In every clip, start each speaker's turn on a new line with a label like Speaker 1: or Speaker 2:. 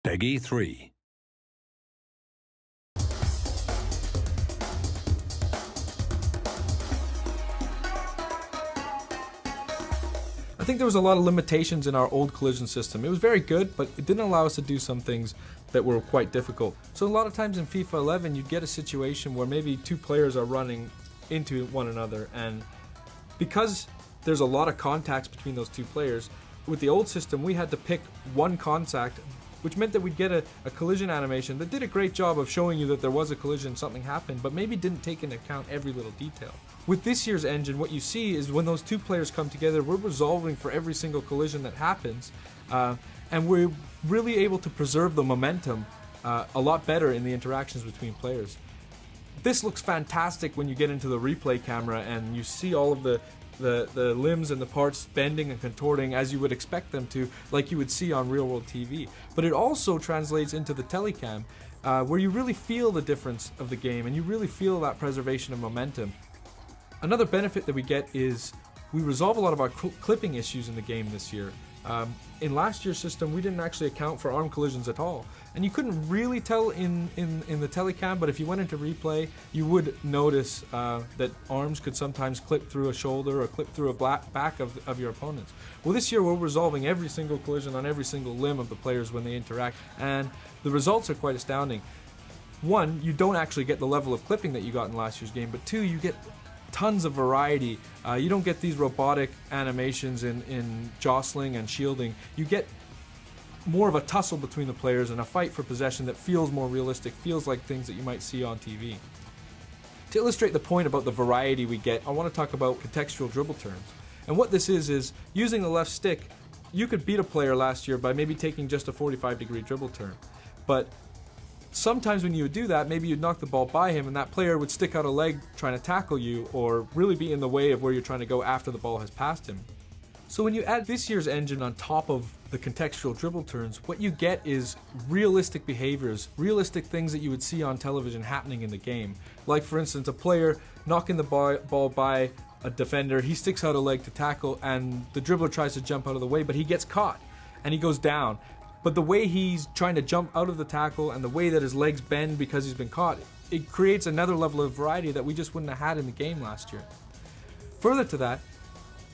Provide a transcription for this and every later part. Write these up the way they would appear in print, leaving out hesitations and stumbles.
Speaker 1: Peggy 3.
Speaker 2: I think there was a lot of limitations in our old collision system. It was very good, but it didn't allow us to do some things that were quite difficult. So a lot of times in FIFA 11, you'd get a situation where maybe two players are running into one another, and because there's a lot of contacts between those two players, with the old system we had to pick one contact, which meant that we'd get a collision animation that did a great job of showing you that there was a collision, something happened, but maybe didn't take into account every little detail. With this year's engine, what you see is when those two players come together, we're resolving for every single collision that happens, and we're really able to preserve the momentum a lot better in the interactions between players. This looks fantastic when you get into the replay camera and you see all of the limbs and the parts bending and contorting as you would expect them to, like you would see on real-world TV. But it also translates into the telecam, where you really feel the difference of the game and you really feel that preservation of momentum. Another benefit that we get is we resolve a lot of our clipping issues in the game this year. In last year's system, we didn't actually account for arm collisions at all, and you couldn't really tell in the telecam, but if you went into replay, you would notice that arms could sometimes clip through a shoulder or clip through a back of your opponents. Well, this year we're resolving every single collision on every single limb of the players when they interact, and the results are quite astounding. One, you don't actually get the level of clipping that you got in last year's game, but two, you get tons of variety. You don't get these robotic animations in jostling and shielding. You get more of a tussle between the players and a fight for possession that feels more realistic, feels like things that you might see on TV. To illustrate the point about the variety we get, I want to talk about contextual dribble turns. And what this is using the left stick, you could beat a player last year by maybe taking just a 45-degree dribble turn. But sometimes when you would do that, maybe you'd knock the ball by him and that player would stick out a leg trying to tackle you or really be in the way of where you're trying to go after the ball has passed him. So when you add this year's engine on top of the contextual dribble turns, what you get is realistic behaviors, realistic things that you would see on television happening in the game. Like for instance, a player knocking the ball by a defender, he sticks out a leg to tackle and the dribbler tries to jump out of the way, but he gets caught and he goes down. But the way he's trying to jump out of the tackle and the way that his legs bend because he's been caught, it creates another level of variety that we just wouldn't have had in the game last year. Further to that,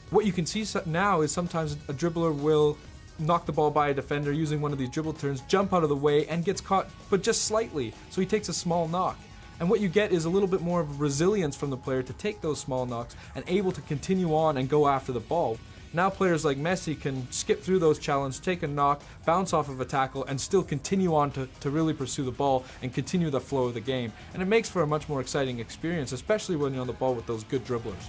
Speaker 2: what you can see now is sometimes a dribbler will knock the ball by a defender using one of these dribble turns, jump out of the way and gets caught, but just slightly, so he takes a small knock. And what you get is a little bit more of resilience from the player to take those small knocks and able to continue on and go after the ball. Now players like Messi can skip through those challenges, take a knock, bounce off of a tackle, and still continue on to really pursue the ball and continue the flow of the game. And it makes for a much more exciting experience, especially when you're on the ball with those good dribblers.